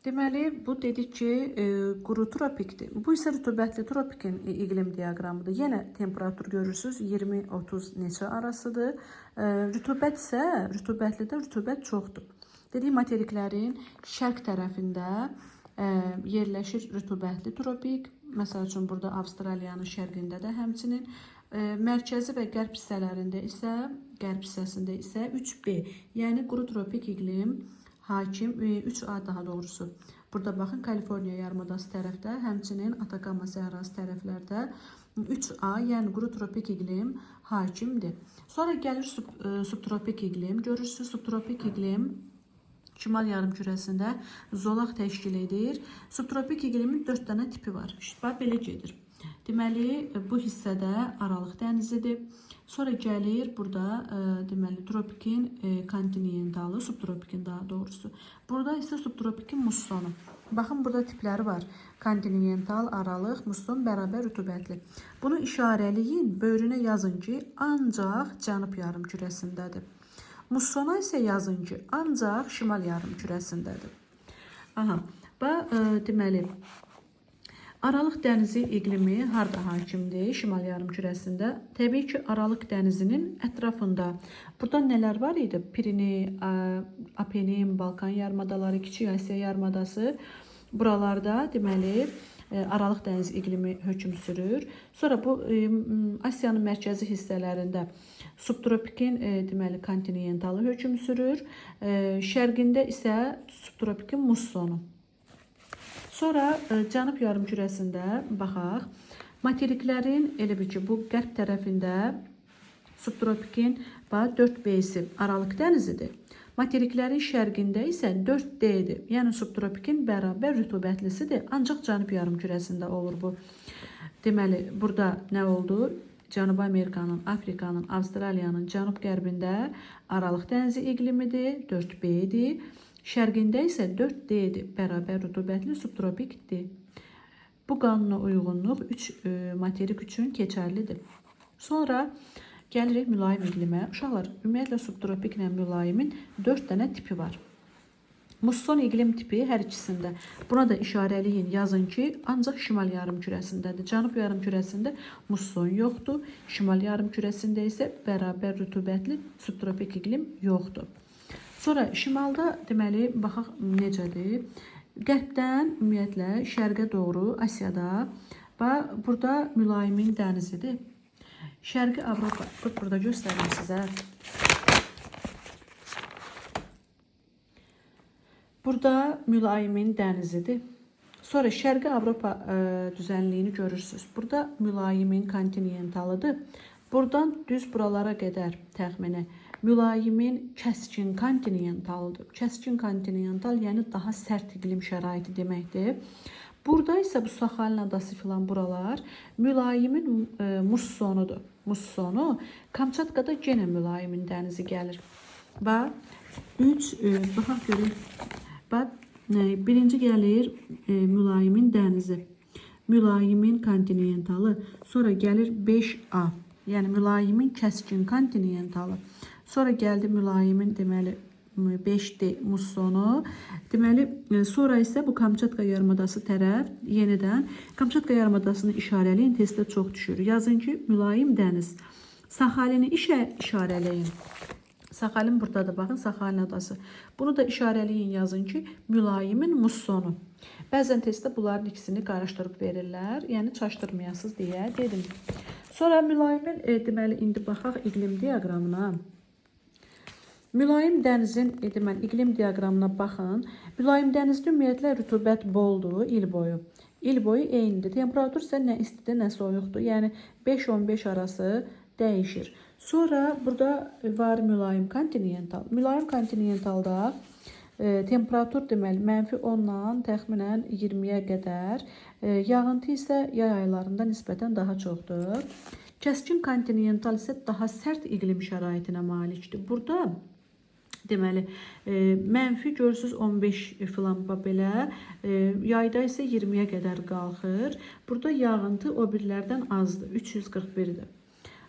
Deməli, bu dedik ki, quru tropikdir. Bu isə rütubətli tropikin iqlim diaqramıdır. Yenə temperatur görürsünüz, 20-30 neçə arasıdır. Rütubət isə, rütubətlidə rütubət çoxdur. Dedik, materiklərin şərq tərəfində yerləşir rütubətli tropik. Məsəl üçün, burada Avstraliyanın şərqində də həmçinin. Mərkəzi və qərb hissələrində isə, qərb hissəsində isə 3B, yəni quru tropik iqlim hakim, 3A daha doğrusu. Burada baxın, Kaliforniya yarımadası tərəfdə, həmçinin Atakama səhrası tərəflərdə 3A, yəni quru tropik iqlim hakimdir. Sonra gəlir subtropik iqlim. Görürsünüz, subtropik iqlim Şimal yarımkürəsində zolaq təşkil edir. Subtropik iqlimin 4 dənə tipi var. Bax, belə gedir. Deməli, bu hissədə Aralıq dənizidir. Sonra gəlir burada deməli tropikin kontinentalı, subtropikin daha doğrusu. Burada isə subtropikin mussonu. Baxın, burada tipləri var. Kontinental, aralıq, musson bərabər rütubətli. Bunu işarəliyin, böyrünə yazın ki, ancaq cənub yarımkürəsindədir. Mussona isə yazın ki, ancaq şimal yarımkürəsindədir. Aha, deməli, Aralıq dənizi iqlimi harda hakimdir? Şimal yarımkürəsində. Təbii ki, Aralıq dənizinin ətrafında. Burada nələr var idi? Pirini, Apenin, Balkan yarımadaları, Kiçik Asiya yarımadası. Buralarda deməli Aralıq dənizi iqlimi hökm sürür. Sonra bu Asiyanın mərkəzi hissələrində subtropikin deməli kontinentalı hökm sürür. Şərqində isə subtropikin mussonu. Sonra cənub yarımkürəsində baxaq. Materiklərin elə bir ki, bu qərb tərəfində subtropikin 4B-si Aralıq dənizidir. Materiklərin şərqində isə 4D-dir. Yəni subtropikin bərabər rütubətlisidir. Ancaq cənub yarımkürəsində olur bu. Deməli, burada nə oldu? Cənubi Amerikanın, Afrikanın, Avstraliyanın cənub-qərbində Aralıq dənizi iqlimidir, 4B-dir. Şərqində isə 4D-dir, bərabər rütubətli subtropikdir. Bu qanuna uyğunluq 3 materik üçün keçərlidir. Sonra gəlirik mülayim iqlimə. Uşaqlar, ümumiyyətlə subtropiklə mülayimin 4 dənə tipi var. Musson iqlim tipi hər ikisində. Buna da işarəliyin, yazın ki, ancaq şimal yarımkürəsindədir. Cənub yarımkürəsində musson yoxdur. Şimal yarımkürəsində isə bərabər rütubətli subtropik iqlim yoxdur. Sonra şimalda deməli baxaq necədir? Qərbdən ümumiyyətlə şərqə doğru Asiyada burada mülayimin dənizidir. Şərqi Avropa, burada göstərim sizə. Burada mülayimin dənizidir. Sonra şərqi Avropa düzənliyini görürsünüz. Burada mülayimin kontinentalıdır. Buradan düz buralara qədər təxmini mülayimin kəskin kontinentalıdır. Kəskin kontinental, yəni daha sərt iqlim şəraiti deməkdir. Burada isə bu Saxalin adası filan buralar mülayimin mussonudur. Mussonu, Kamçatkada yenə mülayimin dənizi gəlir. Baxaq görün. Birinci gəlir mülayimin dənizi. Mülayimin kontinentalı. Sonra gəlir 5A. Yəni mülayimin kəskin kontinentalı. Sonra gəldi mülayimin deməli 5D mussonu. Deməli sonra isə bu Kamçatka yarımadası tərəf yenidən Kamçatka yarımadasını işarələyin, testdə çox düşür. Yazın ki, mülayim dəniz. Saxalini işarələyin. Saxalin buradadır, baxın, Saxalin adası. Bunu da işarələyin, yazın ki, mülayimin mussonu. Bəzən testdə bunların ikisini qarışdırıb verirlər. Yəni çaşdırmayasınız deyə dedim. Sonra mülayimin deməli indi baxaq iqlim diaqramına. Mülayim dənizin iqlim diaqramına baxın. Mülayim dənizdə ümumiyyətlə rütubət boldur il boyu. İl boyu eynidir. Temperatur isə nə istidir, nə soyuqdur. Yəni 5-15 arası dəyişir. Sonra burada var mülayim kontinental. Mülayim kontinentalda temperatur deməli -10-dan təxminən 20-yə qədər. Yağıntı isə yay aylarında nisbətən daha çoxdur. Kəskin kontinental isə daha sərt iqlim şəraitinə malikdir. Burada deməli, mənfi görürsünüz 15 filan belə, yayda isə 20-yə qədər qalxır. Burada yağıntı o birlərdən azdır, 341-dir.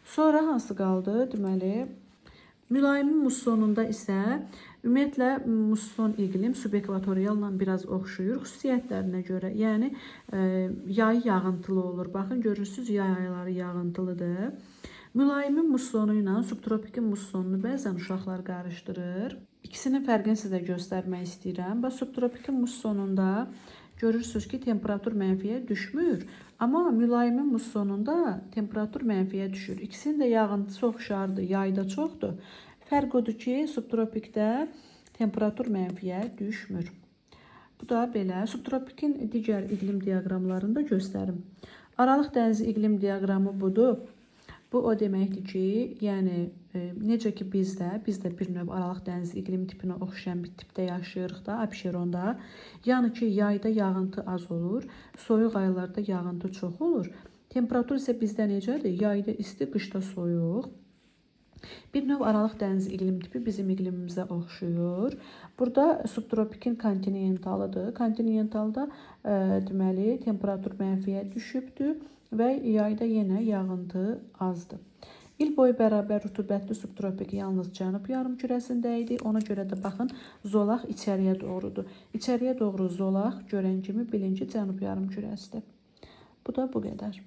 Sonra hansı qaldı? Deməli, Mülayim mussonunda isə ümumiyyətlə musson iqlim subekvatorialla biraz oxşuyur xüsusiyyətlərinə görə. Yəni yay yağıntılı olur. Baxın görürsüz, yay ayları yağıntılıdır. Mülayimin mussonu ilə subtropikin mussonunu bəzən uşaqlar qarışdırır. İkisinin fərqini sizə göstərmək istəyirəm. Bax subtropikin mussonunda görürsüz ki, temperatur mənfiyə düşmür. Amma mülayimin mussonunda temperatur mənfiyə düşür. İkisinin də yağıntısı oxşardır, yayda çoxdur. Fərq odur ki, subtropikdə temperatur mənfiyə düşmür. Bu da belə. Subtropikin digər iqlim diaqramlarında göstərim. Aralıq dənizi iqlim diaqramı budur. Bu o deməkdir ki, yəni necə ki biz də bir növ aralıq dəniz iqlim tipinə oxşayan bir tipdə yaşayırıq da, Abşeronda. Yəni ki, yayda yağıntı az olur, soyuq aylarda yağıntı çox olur. Temperatur isə bizdə necədir? Yayda isti, qışda soyuq. Bir növ aralıq dəniz iqlim tipi bizim iqlimimizə oxşuyur. Burada subtropikin kontinentalıdır. Kontinentalda deməli temperatur mənfiyə düşübdür və yayda yenə yağıntı azdır. İl boyu bərabər rütubətli subtropik yalnız cənub yarımkürəsində idi. Ona görə də baxın, zolaq içəriyə doğrudur. İçəriyə doğru zolaq görən kimi bilin ki, cənub yarımkürəsidir. Bu da bu qədər.